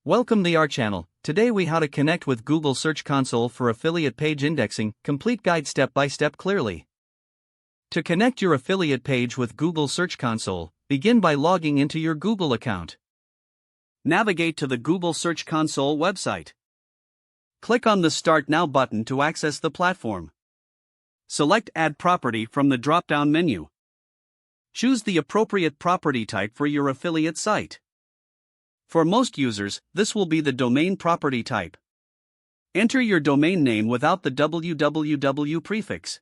Welcome to our channel. Today we how to connect with Google Search Console for affiliate page indexing, complete guide step by step clearly. To connect your affiliate page with Google Search Console, begin by logging into your Google account. Navigate to the Google Search Console website. Click on the Start Now button to access the platform. Select Add Property from the drop-down menu. Choose the appropriate property type for your affiliate site. For most users, this will be the domain property type. Enter your domain name without the www prefix.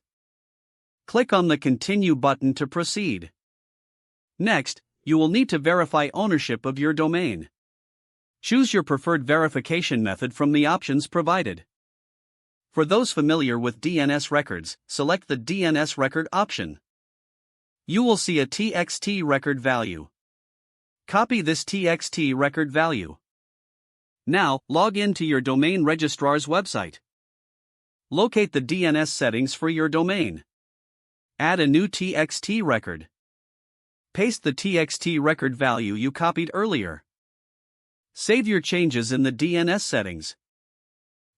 Click on the Continue button to proceed. Next, you will need to verify ownership of your domain. Choose your preferred verification method from the options provided. For those familiar with DNS records, select the DNS record option. You will see a TXT record value. Copy this TXT record value. Now, log in to your domain registrar's website. Locate the DNS settings for your domain. Add a new TXT record. Paste the TXT record value you copied earlier. Save your changes in the DNS settings.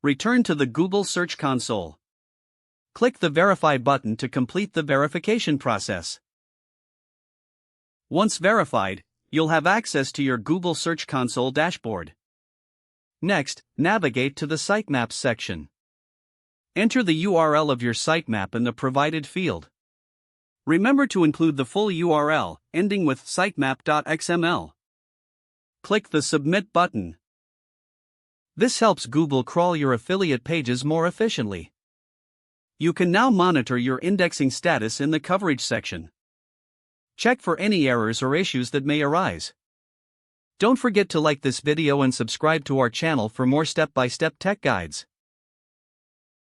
Return to the Google Search Console. Click the Verify button to complete the verification process. Once verified, you'll have access to your Google Search Console dashboard. Next, navigate to the Sitemaps section. Enter the URL of your sitemap in the provided field. Remember to include the full URL, ending with sitemap.xml. Click the Submit button. This helps Google crawl your affiliate pages more efficiently. You can now monitor your indexing status in the coverage section. Check for any errors or issues that may arise. Don't forget to like this video and subscribe to our channel for more step-by-step tech guides.